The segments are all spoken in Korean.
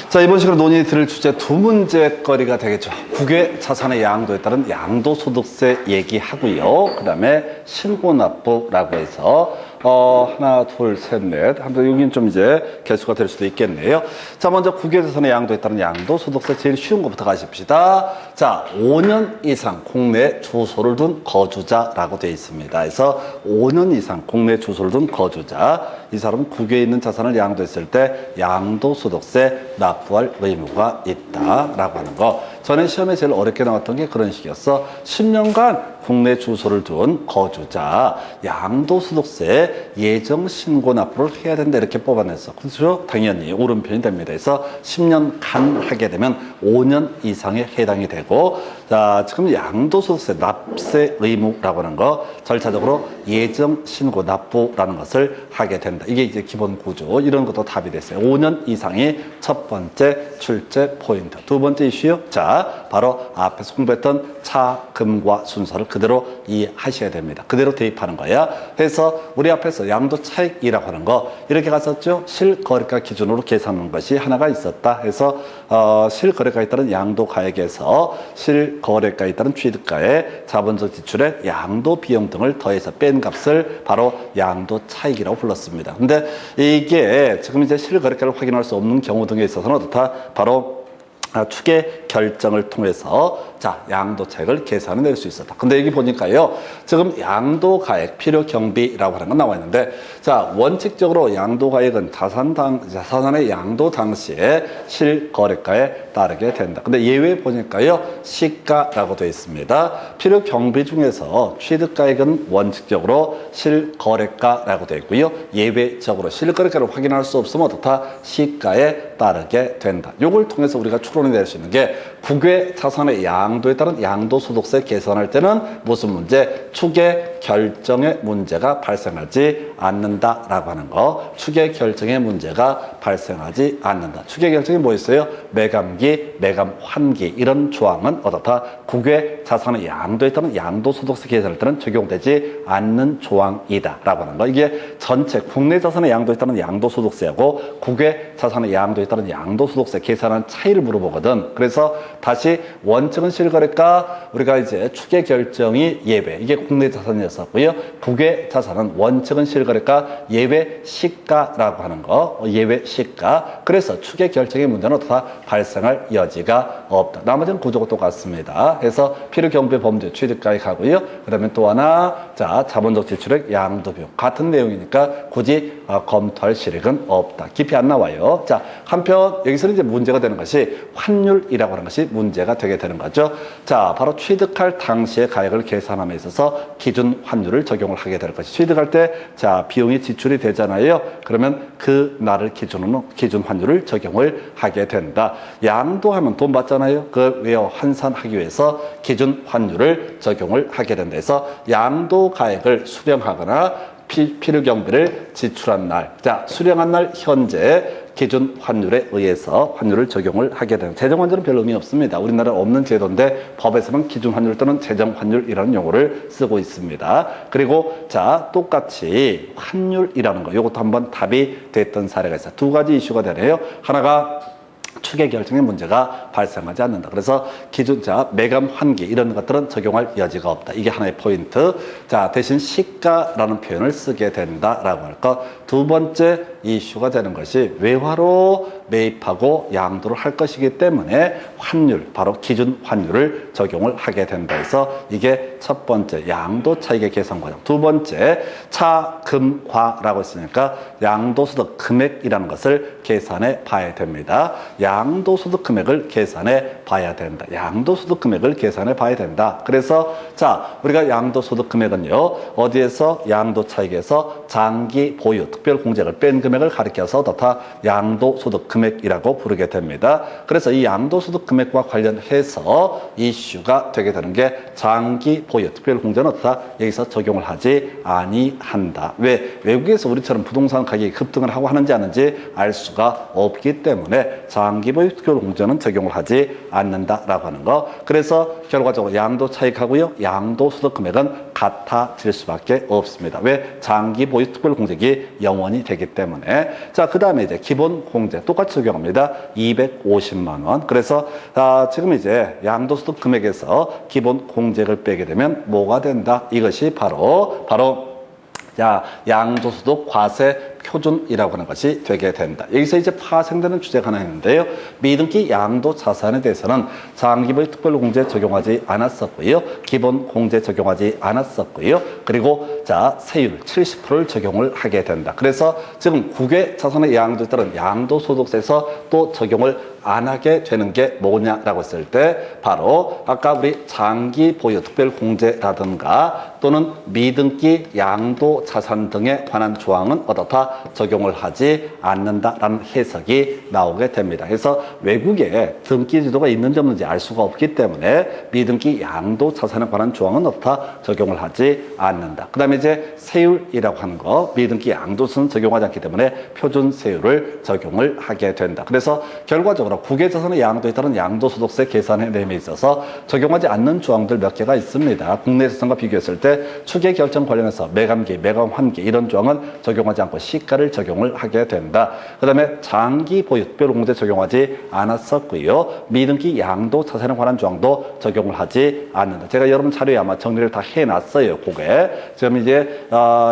자, 이번 시간에 논의 드릴 주제 두 문제거리가 되겠죠. 국외 자산의 양도에 따른 양도소득세 얘기하고요. 그 다음에 신고납부라고 해서 하나, 둘, 셋, 넷. 여기는 좀 이제 개수가 될 수도 있겠네요. 자, 먼저 국외자산의 양도에 따른 양도소득세 제일 쉬운 것부터 가십시다. 자, 5년 이상 국내 주소를 둔 거주자라고 되어 있습니다. 그래서 5년 이상 국내 주소를 둔 거주자. 이 사람은 국외에 있는 자산을 양도했을 때 양도소득세 납부할 의무가 있다라고 하는 거. 전에 시험에 제일 어렵게 나왔던 게 그런 식이었어. 10년간 국내 주소를 둔 거주자 양도소득세 예정 신고 납부를 해야 된다 이렇게 뽑아냈어. 그렇죠? 당연히 옳은 편이 됩니다. 그래서 10년간 하게 되면 5년 이상에 해당이 되고, 자, 지금 양도소득세 납세 의무라고 하는 거 절차적으로 예정 신고 납부라는 것을 하게 된다. 이게 이제 기본 구조. 이런 것도 답이 됐어요. 5년 이상이 첫 번째 출제 포인트. 두 번째 이슈요. 자, 바로 앞에서 공부했던 차금과 순서를 그대로 이해하셔야 됩니다. 그대로 대입하는 거야. 그래서 우리 앞에서 양도 차익이라고 하는 거 이렇게 갔었죠. 실거래가 기준으로 계산하는 것이 하나가 있었다. 해서 실거래가에 따른 양도가액에서 실거래가에 따른 취득가에 자본적 지출에 양도 비용 등을 더해서 뺀 값을 바로 양도 차익이라고 불렀습니다. 근데 이게 지금 이제 실거래가를 확인할 수 없는 경우 등에 있어서는 어떻다? 바로 추계 결정을 통해서 자, 양도 차익을 계산해 낼 수 있었다. 근데 여기 보니까요, 지금 양도가액 필요 경비라고 하는 건 나와 있는데, 자, 원칙적으로 양도가액은 자산의 양도 당시에 실거래가에 따르게 된다. 근데 예외 보니까요, 시가라고 되어 있습니다. 필요 경비 중에서 취득가액은 원칙적으로 실거래가라고 되어 있고요, 예외적으로 실거래가를 확인할 수 없으면 어떻다? 시가에 따르게 된다. 요걸 통해서 우리가 추론이 될 수 있는 게 국외 자산의 양도에 따른 양도소득세 계산할 때는 무슨 문제? 추계 결정의 문제가 발생하지 않는다라고 하는 거. 추계 결정의 문제가 발생하지 않는다. 추계 결정이 뭐 있어요? 매감기, 매감환기 이런 조항은 어떻다? 국외 자산의 양도에 따른 양도소득세 계산할 때는 적용되지 않는 조항이다라고 하는 거. 이게 전체 국내 자산의 양도에 따른 양도소득세하고 국외 자산의 양도에 따른 양도소득세 계산하는 차이를 물어보거든. 그래서 다시 원칙은 실거래가, 우리가 이제 추계 결정이 예외, 이게 국내 자산이었었고요. 국외 자산은 원칙은 실거래가, 예외 시가라고 하는 거, 예외 시가. 그래서 추계 결정의 문제는 어떻다? 발생할 여지가 없다. 나머지는 구조가 똑같습니다. 그래서 필요 경비 범죄 취득가액하고요. 그다음에 또 하나, 자, 자본적 지출액 양도 비용 같은 내용이니까 굳이 검토할 실익은 없다. 깊이 안 나와요. 자, 한편 여기서는 이제 문제가 되는 것이 환율이라고 하는 것이 문제가 되게 되는 거죠. 자, 바로 취득할 당시의 가액을 계산함에 있어서 기준 환율을 적용을 하게 될 것이, 취득할 때 자, 비용이 지출이 되잖아요. 그러면 그 날을 기준으로 기준 환율을 적용을 하게 된다. 양도하면 돈 받잖아요. 그 외어 환산하기 위해서 기준 환율을 적용을 하게 된다. 해서 양도 가액을 수령하거나 필요 경비를 지출한 날, 자, 수령한 날 현재 기준 환율에 의해서 환율을 적용을 하게 되는, 재정 환율은 별 의미 없습니다. 우리나라는 없는 제도인데 법에서는 기준 환율 또는 재정 환율이라는 용어를 쓰고 있습니다. 그리고 자, 똑같이 환율이라는 거, 이것도 한번 답이 됐던 사례가 있어요. 두 가지 이슈가 되네요. 하나가 추계 결정의 문제가 발생하지 않는다. 그래서 기준자, 매감 환기 이런 것들은 적용할 여지가 없다. 이게 하나의 포인트. 자, 대신 시가라는 표현을 쓰게 된다라고 할 것. 두 번째 이슈가 되는 것이 외화로 매입하고 양도를 할 것이기 때문에 환율, 바로 기준 환율을 적용을 하게 된다 해서 이게 첫 번째 양도 차익의 계산 과정. 두 번째 차금화라고 했으니까 양도소득 금액이라는 것을 계산해 봐야 됩니다. 양도소득 금액을 계산해 봐야 된다. 양도소득 금액을 계산해 봐야 된다. 그래서 자, 우리가 양도소득 금액은요, 어디에서? 양도 차익에서 장기 보유, 특별 공제를 뺀 금액을 가리켜서 어떻다? 양도소득 금액이라고 부르게 됩니다. 그래서 이 양도소득 금액과 관련해서 이슈가 되게 되는 게 장기 보유, 특별 공제는 어떻다? 여기서 적용을 하지 아니한다. 왜? 외국에서 우리처럼 부동산 가격이 급등을 하고 하는지 아는지 알 수가 없기 때문에 장기 보유, 특별 공제는 적용을 하지 않는다라고 하는 거. 그래서 결과적으로 양도 차익하고요, 양도소득 금액은 같아질 수밖에 없습니다. 왜? 장기 보유 특별 공제기 영원히 되기 때문에. 자, 그 다음에 이제 기본 공제 똑같이 적용합니다. 250만 원. 그래서 지금 이제 양도소득 금액에서 기본 공제를 빼게 되면 뭐가 된다? 이것이 바로 양도소득 과세 표준이라고 하는 것이 되게 된다. 여기서 이제 파생되는 주제가 하나 있는데요. 미등기 양도 자산에 대해서는 장기보유 특별공제 적용하지 않았었고요. 기본 공제 적용하지 않았었고요. 그리고 세율 70%를 적용을 하게 된다. 그래서 지금 국외 자산의 양도에 따른 양도소득세에서 또 적용을 안 하게 되는 게 뭐냐라고 했을 때 바로 아까 우리 장기보유 특별공제라든가 또는 미등기 양도 자산 등에 관한 조항은 어떻다? 적용을 하지 않는다라는 해석이 나오게 됩니다. 그래서 외국에 등기 제도가 있는지 없는지 알 수가 없기 때문에 미등기 양도 자산에 관한 조항은 어떻다? 적용을 하지 않는다. 그 다음에 이제 세율이라고 하는 거 미등기 양도세는 적용하지 않기 때문에 표준 세율을 적용을 하게 된다. 그래서 결과적으로 국외자산의 양도에 따른 양도소득세 계산의 내용에 있어서 적용하지 않는 조항들 몇 개가 있습니다. 국내 자산과 비교했을 때 추계 결정 관련해서 매감기, 매감 환기 이런 조항은 적용하지 않고 시가를 적용을 하게 된다. 그 다음에 장기 보유 특별공제 적용하지 않았었고요. 미등기 양도 자산에 관한 조항도 적용을 하지 않는다. 제가 여러분 자료에 아마 정리를 다 해놨어요. 그게 지금 이제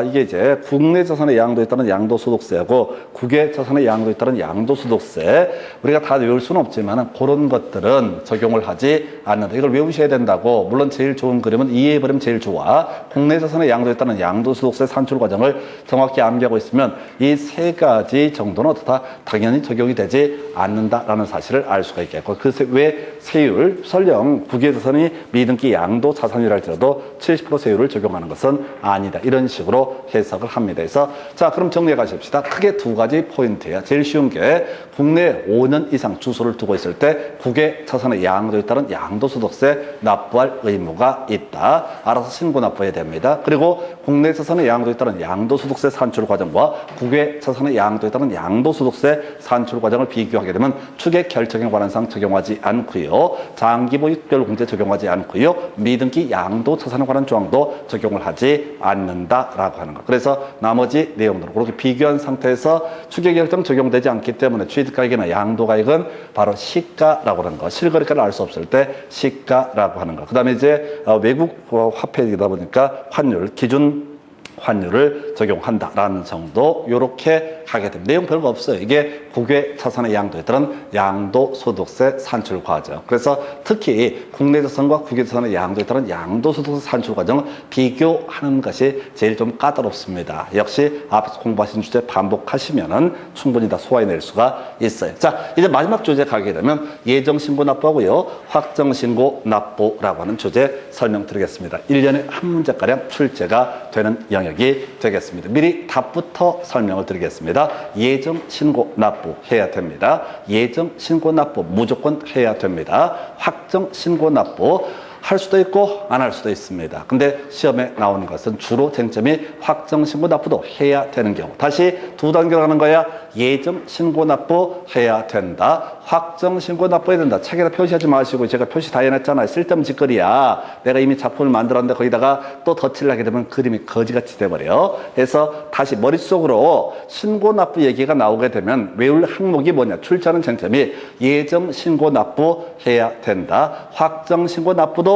이게 이제 국내 자산의 양도에 따른 양도소득세하고 국외 자산의 양도에 따른 양도소득세 우리가 다 외울 수는 없지만 그런 것들은 적용을 하지 않는다. 이걸 외우셔야 된다고. 물론 제일 좋은 그림은 이해해버리면 제일 좋아. 국내 자산의 양도에 따른 양도소득세 산출 과정을 정확히 암기하고 있으면 이 세 가지 정도는 어떻다? 당연히 적용이 되지 않는다라는 사실을 알 수가 있겠고 왜 세율, 설령 국외 자산이 미등기 양도 자산이라 할지라도 70% 세율을 적용하는 것은 아니다. 이런 식으로 해석을 합니다. 그래서 그럼 정리해 가십시다. 크게 두 가지 포인트예요. 제일 쉬운 게 국내에 5년 이상 주소를 두고 있을 때 국외 자산의 양도에 따른 양도소득세 납부할 의무가 있다. 알아서 신고 납부해야 됩니다. 그리고 국내 자산의 양도에 따른 양도소득세 산출 과정과 국외 자산의 양도에 따른 양도소득세 산출 과정을 비교하게 되면 추계 결정에 관한 사항 적용하지 않고요. 장기보유 특별공제 적용하지 않고요. 미등기 양도 자산에 관한 조항도 적용을 하지 않는다라고 하는 것. 그래서 나머지 내용들을 그렇게 비교한 상태에서 추계 결정 적용되지 않기 때문에 취득가액이나 양도가액은 바로 시가라고 하는 거. 실거래가를 알 수 없을 때 시가라고 하는 거. 그 다음에 이제 외국 화폐이다 보니까 환율, 기준 환율을 적용한다라는 정도 요렇게 하게 됩니다. 내용 별거 없어요. 이게 국외 자산의 양도에 따른 양도소득세 산출 과정. 그래서 특히 국내 자산과 국외 자산의 양도에 따른 양도소득세 산출 과정을 비교하는 것이 제일 좀 까다롭습니다. 역시 앞에서 공부하신 주제 반복하시면은 충분히 다 소화해낼 수가 있어요. 이제 마지막 주제 가게 되면 예정신고 납부하고요. 확정신고 납부라고 하는 주제 설명드리겠습니다. 1년에 한 문제가량 출제가 되는 영역이 되겠습니다. 미리 답부터 설명을 드리겠습니다. 예정 신고 납부 해야 됩니다. 예정 신고 납부 무조건 해야 됩니다. 확정 신고 납부 할 수도 있고 안 할 수도 있습니다. 근데 시험에 나오는 것은 주로 쟁점이 확정 신고 납부도 해야 되는 경우. 다시 두 단계로 하는 거야. 예정 신고 납부 해야 된다. 확정 신고 납부해야 된다. 책에다 표시하지 마시고 제가 표시 다 해놨잖아요. 쓸데없는 짓거리야. 내가 이미 작품을 만들었는데 거기다가 또 덧칠을 하게 되면 그림이 거지같이 돼버려. 그래서 다시 머릿속으로 신고 납부 얘기가 나오게 되면 외울 항목이 뭐냐. 출제하는 쟁점이 예정 신고 납부 해야 된다. 확정 신고 납부도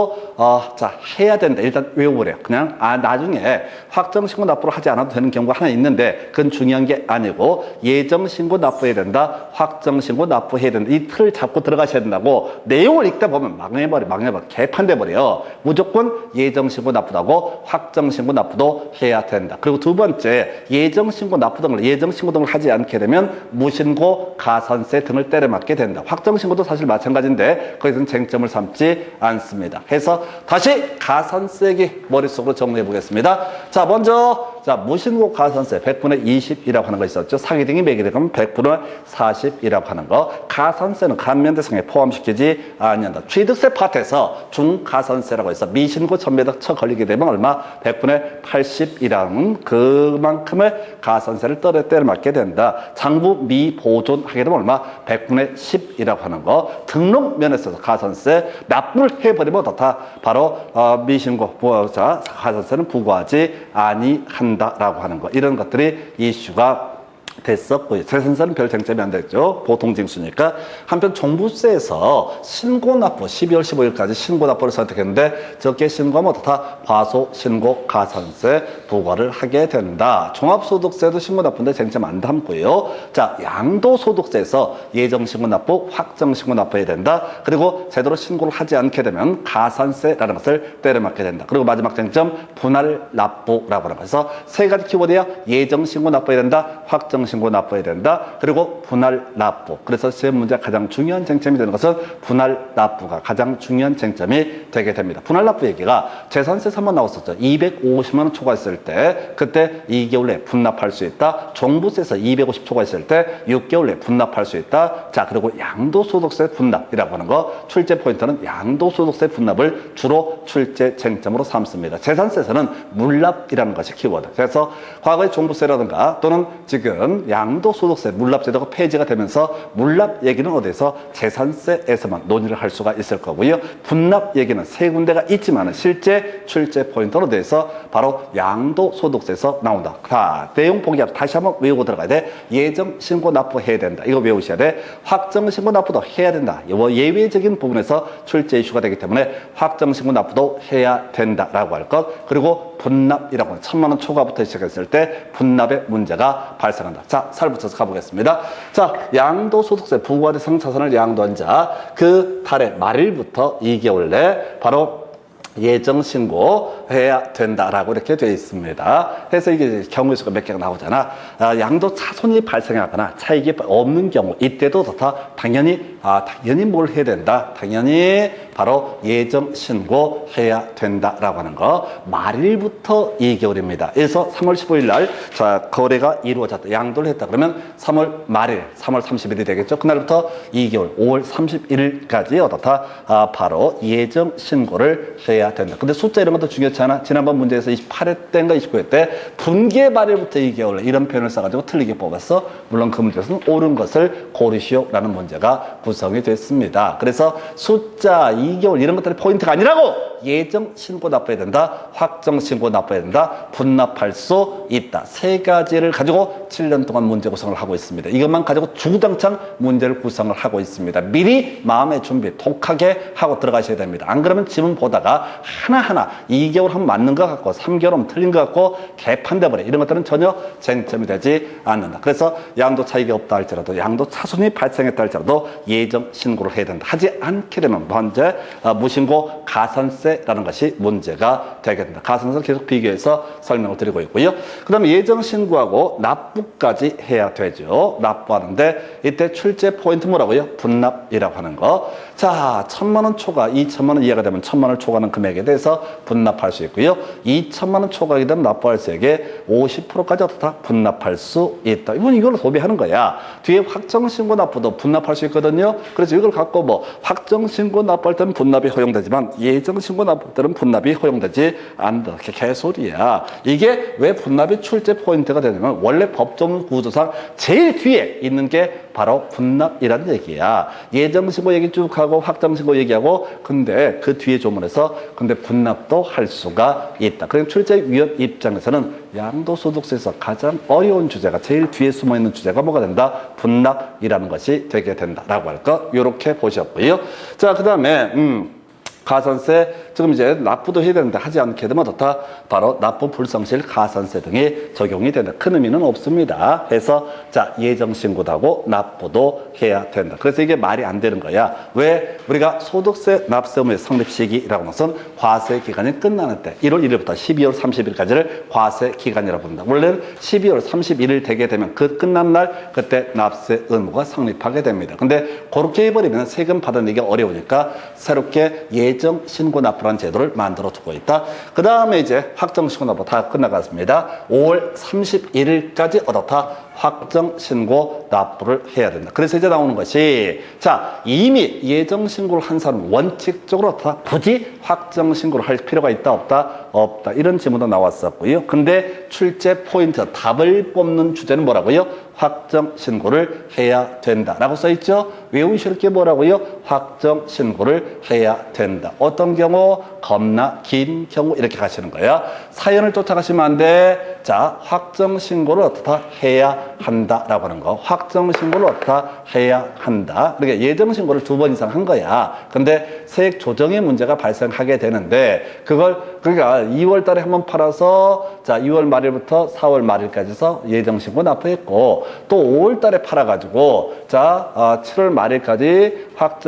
해야 된다. 일단 외워버려. 그냥 나중에 확정 신고 납부를 하지 않아도 되는 경우가 하나 있는데 그건 중요한 게 아니고 예정 신고 납부해야 된다. 확정 신고 납부해야 된다. 이 틀을 잡고 들어가셔야 된다고. 내용을 읽다 보면 망해버려. 개판돼버려. 무조건 예정 신고 납부도 하고 확정 신고 납부도 해야 된다. 그리고 두 번째 예정 신고 납부 등을 예정 신고 등을 하지 않게 되면 무신고 가산세 등을 때려맞게 된다. 확정 신고도 사실 마찬가지인데 거기서는 쟁점을 삼지 않습니다. 해서 다시 가산세 얘기 머릿속으로 정리해 보겠습니다. 먼저 자, 무신고 가산세 100분의 20이라고 하는 거 있었죠. 사기 등이 매기게 되면 100분의 40이라고 하는 거. 가산세는 감면 대상에 포함시키지 않는다. 취득세 파트에서 중가산세라고 해서 미신고 전매덕 쳐 걸리게 되면 얼마? 100분의 80이라는 그만큼의 가산세를 때려 맞게 된다. 장부 미보존하게 되면 얼마? 100분의 10이라고 하는 거. 등록 면에서 가산세 납부를 해버리면 어떻다? 바로 미신고 부자 가산세는 부과하지 아니한다라고 하는 거. 이런 것들이 이슈가 됐었고요. 재산세는 별 쟁점이 안 됐죠. 보통징수니까. 한편 종부세에서 신고납부 12월 15일까지 신고납부를 선택했는데 적게 신고하면 어떻다? 과소신고 가산세 부과를 하게 된다. 종합소득세도 신고납부인데 쟁점 안 담고요. 자, 양도소득세에서 예정신고납부, 확정신고납부해야 된다. 그리고 제대로 신고를 하지 않게 되면 가산세라는 것을 때려맞게 된다. 그리고 마지막 쟁점 분할납부라고 하는 거에서 세 가지 키워드야. 예정신고납부해야 된다. 확정신고 납부해야 된다. 그리고 분할납부. 그래서 시험 문제 가장 중요한 쟁점이 되는 것은 분할납부가 가장 중요한 쟁점이 되게 됩니다. 분할납부 얘기가 재산세 3번 나왔었죠. 250만 원 초과했을 때 그때 2개월 내에 분납할 수 있다. 종부세에서 250 초과했을 때 6개월 내에 분납할 수 있다. 자, 그리고 양도소득세 분납이라고 하는 거. 출제 포인트는 양도소득세 분납을 주로 출제 쟁점으로 삼습니다. 재산세에서는 물납이라는 것이 키워드. 그래서 과거의 종부세라든가 또는 지금 양도소득세 물납제도가 폐지가 되면서 물납 얘기는 어디서 재산세에서만 논의를 할 수가 있을 거고요. 분납 얘기는 세 군데가 있지만 실제 출제 포인트는 어디서 바로 양도소득세에서 나온다. 자, 내용 보기 앞에 다시 한번 외우고 들어가야 돼. 예정신고 납부해야 된다. 이거 외우셔야 돼. 확정신고 납부도 해야 된다. 예외적인 부분에서 출제 이슈가 되기 때문에 확정신고 납부도 해야 된다라고 할 것. 그리고 분납이라고 하는 1,000만 원 초과부터 시작했을 때 분납의 문제가 발생한다. 자, 살 붙여서 가보겠습니다. 자, 양도소득세 부과대상 자산을 양도한 자, 그 달의 말일부터 2개월 내 바로 예정신고해야 된다라고 이렇게 되어 있습니다. 그래서 이게 경우의 수가 몇 개가 나오잖아. 양도 차손이 발생하거나 차익이 없는 경우 이때도 당연히 뭘 해야 된다. 당연히 바로 예정신고해야 된다라고 하는 거. 말일부터 2개월입니다. 그래서 3월 15일 날 거래가 이루어졌다. 양도를 했다. 그러면 3월 말일, 3월 30일이 되겠죠. 그날부터 2개월, 5월 31일까지 바로 예정신고를 해야 된다. 근데 숫자 이런 것도 중요치 않아. 지난번 문제에서 28회 때인가 29회 때 분계 말일부터 2개월 이런 표현을 써가지고 틀리게 뽑았어. 물론 그 문제에서는 옳은 것을 고르시오라는 문제가 구성이 됐습니다. 그래서 숫자 2개월 이런 것들이 포인트가 아니라고 예정 신고 납부해야 된다. 확정 신고 납부해야 된다. 분납할 수 있다. 세 가지를 가지고 7년 동안 문제 구성을 하고 있습니다. 이것만 가지고 주구장창 문제를 구성을 하고 있습니다. 미리 마음의 준비 독하게 하고 들어가셔야 됩니다. 안 그러면 지문 보다가 하나하나 2개월 하면 맞는 것 같고 3개월 하면 틀린 것 같고 개판돼 버려. 이런 것들은 전혀 쟁점이 되지 않는다. 그래서 양도 차익이 없다 할지라도 양도 차손이 발생했다 할지라도 예정 신고를 해야 된다. 하지 않게 되면 먼저 무신고 가산세라는 것이 문제가 되게 된다. 가산세를 계속 비교해서 설명을 드리고 있고요. 그 다음에 예정 신고하고 납부까지 해야 되죠. 납부하는데 이때 출제 포인트 뭐라고요? 분납이라고 하는 거. 자, 1,000만 원 초과, 2천만 원 이하가 되면 1,000만 원 초과하는 금액에 대해서 분납할 수 있고요. 2천만 원 초과하게 되면 납부할 수액의 50%까지 어떻다? 분납할 수 있다. 이걸 소비하는 거야. 뒤에 확정신고 납부도 분납할 수 있거든요. 그래서 이걸 갖고 뭐 확정신고 납부할 때는 분납이 허용되지만 예정신고 납부할 때는 분납이 허용되지 않는다. 개소리야. 이게 왜 분납이 출제 포인트가 되냐면 원래 법정 구조상 제일 뒤에 있는 게 바로 분납이라는 얘기야. 예정신고 얘기 쭉 하고 확정신고 얘기하고 근데 그 뒤에 조문에서 근데 분납도 할 수가 있다. 그러니까 출제위원 입장에서는 양도소득세에서 가장 어려운 주제가 제일 뒤에 숨어있는 주제가 뭐가 된다? 분납이라는 것이 되게 된다라고 할 거 이렇게 보셨고요. 자, 그 다음에 가산세 지금 이제 납부도 해야 되는데 하지 않게 되면 어떻다? 바로 납부 불성실 가산세 등이 적용이 된다. 큰 의미는 없습니다. 해서 자 예정신고도 하고 납부도 해야 된다. 그래서 이게 말이 안 되는 거야. 왜? 우리가 소득세 납세 의무의 성립 시기라고 하는 것은 과세 기간이 끝나는 때 1월 1일부터 12월 30일까지를 과세 기간이라고 부른다. 원래는 12월 31일 되게 되면 그 끝난 날 그때 납세 의무가 성립하게 됩니다. 근데 그렇게 해버리면 세금 받아내기가 어려우니까 새롭게 예정 신고 납부라는 그런 제도를 만들어 두고 있다. 그 다음에 이제 확정신고 납부 다 끝나갔습니다. 5월 31일까지 어떻다? 확정신고 납부를 해야 된다. 그래서 이제 나오는 것이, 자, 이미 예정신고를 한 사람은 원칙적으로 어떻다? 굳이 확정신고를 할 필요가 있다, 없다? 없다. 이런 질문도 나왔었고요. 근데 출제 포인트, 답을 뽑는 주제는 뭐라고요? 확정신고를 해야 된다라고 써있죠. 외우실 게 뭐라고요? 확정신고를 해야 된다. 어떤 경우? 겁나 긴 경우 이렇게 가시는 거야. 사연을 쫓아가시면 안 돼. 자, 확정신고를 어떻다? 해야 한다라고 하는 거. 확정신고를 어떻다? 해야 한다. 그러니까 예정신고를 2번 이상 한 거야. 근데 세액 조정의 문제가 발생하게 되는데 그러니까 2월 달에 한번 팔아서 자, 2월 말일부터 4월 말일까지 해서 예정신고 납부했고 또 5월 달에 팔아가지고 자, 7월 말일까지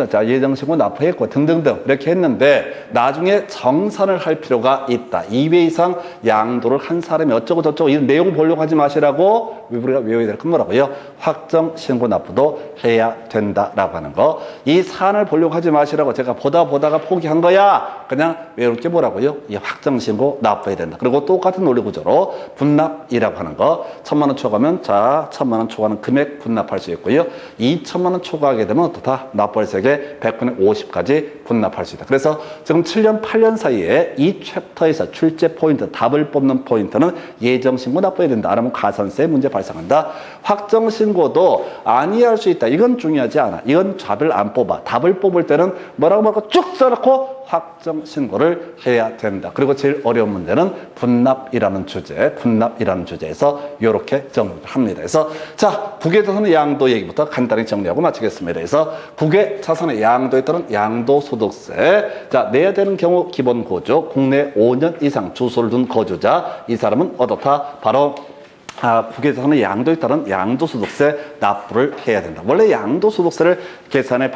자, 예정신고 납부했고 등등등 이렇게 했는데 나중에 정산을 할 필요가 있다. 2회 이상 양도를 한 사람이 어쩌고 저쩌고 이런 내용 보려고 하지 마시라고 우리가 외워야 될 건 뭐라고요? 확정신고 납부도 해야 된다라고 하는 거. 이 사안을 보려고 하지 마시라고 제가 보다가 포기한 거야. 그냥 외울 게 뭐라고요? 이 확정신고 납부해야 된다. 그리고 똑같은 논리 구조로 분납이라고 하는 거. 1,000만 원 초과하면 자 1,000만 원 초과하는 금액 분납할 수 있고요. 2,000만 원 초과하게 되면 어떻다? 납부월세액의 100분의 50까지 분납할 수 있다. 그래서 지금 7년 8년 사이에 이 챕터에서 출제 포인트, 답을 뽑는 포인트는 예정신고 납부해야 된다. 안 하면 가산세 문제 발생한다. 확정신고도 아니할 수 있다. 이건 중요하지 않아. 이건 답을 안 뽑아. 답을 뽑을 때는 뭐라고 쭉 써놓고 확정신고를 해야 된다. 그리고 제일 어려운 문제는 분납이라는 주제에서 이렇게 정리를 합니다. 그래서 자, 국외자산의 양도 얘기부터 간단히 정리하고 마치겠습니다. 그래서 국외자산의 양도에 따른 양도소득세, 자, 내야 되는 경우 기본 거주, 국내 5년 이상 주소를 둔 거주자, 이 사람은 어떻다? 바로 국외자산의 양도에 따른 양도소득세 납부를 해야 된다. 원래 양도소득세를 계산하는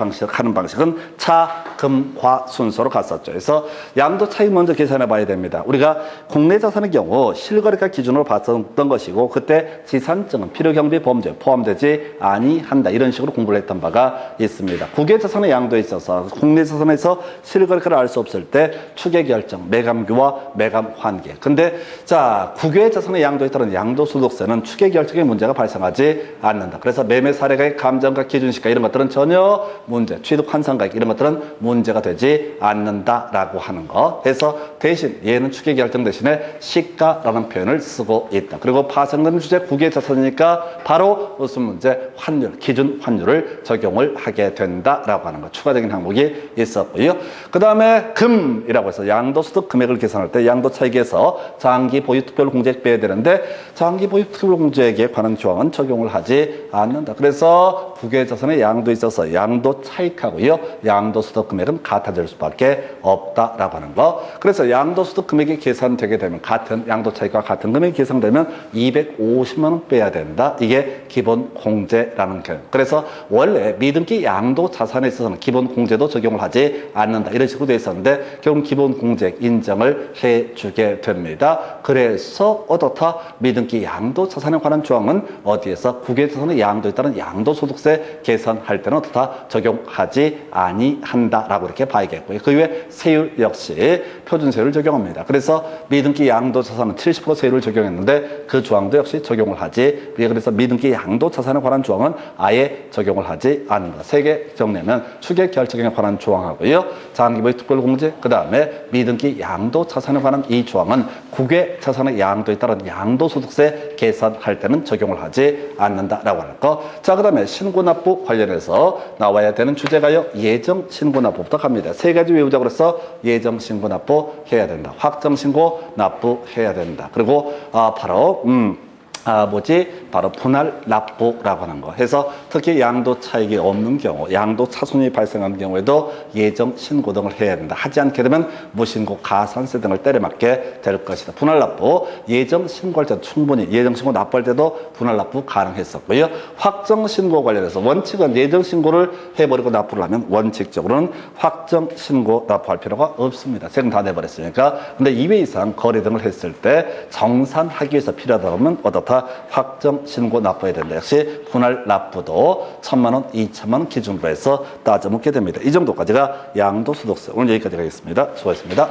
방식은 차, 금, 과 순서로 갔었죠. 그래서 양도 차익 먼저 계산해 봐야 됩니다. 우리가 국내 자산의 경우 실거래가 기준으로 봤었던 것이고 그때 지산증은 필요경비 범죄에 포함되지 아니한다. 이런 식으로 공부를 했던 바가 있습니다. 국외자산의 양도에 있어서 국내 자산에서 실거래가를 알 수 없을 때 추계결정, 매감규와 매감환계. 근데 자, 국외자산의 양도에 따른 양도소득세는 추계결정의 문제가 발생하지 않는다. 그래서 매매 사례가액, 감정가액, 기준시가 이런 것들은 전혀 문제, 취득 환산가액 이런 것들은 문제가 되지 않는다라고 하는 거. 해서 대신 얘는 추계결정 대신에 시가라는 표현을 쓰고 있다. 그리고 파생되는 주제 국외자산이니까 바로 무슨 문제? 환율, 기준 환율을 적용을 하게 된다라고 하는 거. 추가적인 항목이 있었고요. 그 다음에 금이라고 해서 양도소득 금액을 계산할 때 양도차익에서 장기 보유투표를 공제액 빼야 되는데 장기 보유투표 공제액에 관한 조항은 적용을 하지 않는다. 그래서 국외자산의 양도에 있어서 양도 차익하고요, 양도소득 금액은 같아질 수밖에 없다라고 하는 거. 그래서 양도소득 금액이 계산되게 되면 같은 양도 차익과 같은 금액이 계산되면 250만 원 빼야 된다. 이게 기본 공제라는 개념. 그래서 원래 미등기 양도 자산에 있어서는 기본 공제도 적용을 하지 않는다. 이런 식으로 되어 있었는데 결국 기본 공제액 인정을 해주게 됩니다. 그래서 어떻다? 미등기 양도 자산에 관한 조항은 어디에서 국외자산의 양도에 따른 양도소득세 계산할 때는 어떻다? 적용하지 아니한다라고 이렇게 봐야겠고요. 그 이후에 세율 역시 표준세율을 적용합니다. 그래서 미등기 양도 자산은 70% 세율을 적용했는데 그 조항도 역시 적용을 하지. 그래서 미등기 양도 자산에 관한 조항은 아예 적용을 하지 않는다. 세 개 정리하면 추계 결정에 관한 조항하고요, 장기보유 특별공제, 그 다음에 미등기 양도 자산에 관한 이 조항은 국외 자산의 양도에 따른 양도소득세 계산할 때는 적용을 하지 않는다라고 하는 거. 자, 그 다음에 신고납부 관련해서 나와야 되는 주제가요, 예정신고납부부터 갑니다. 세 가지 외우자고 그래서 예정신고납부 해야 된다. 확정신고납부 해야 된다. 그리고 바로 바로 분할 납부라고 하는 거. 해서 특히 양도 차익이 없는 경우, 양도 차손이 발생하는 경우에도 예정 신고 등을 해야 된다. 하지 않게 되면 무신고, 가산세 등을 때려맞게 될 것이다. 분할 납부, 예정 신고할 때도 충분히 예정 신고 납부할 때도 분할 납부 가능했었고요. 확정 신고 관련해서 원칙은 예정 신고를 해버리고 납부를 하면 원칙적으로는 확정 신고 납부할 필요가 없습니다. 세금 다 내버렸으니까. 근데 2회 이상 거래 등을 했을 때 정산하기 위해서 필요하다 하면 어떻다? 되니까 확정 신고 납부해야 된다. 역시 분할 납부도 1,000만 원, 2천만 원 기준으로 해서 따져 묻게 됩니다. 이 정도까지가 양도소득세. 오늘 여기까지 가겠습니다. 수고하셨습니다.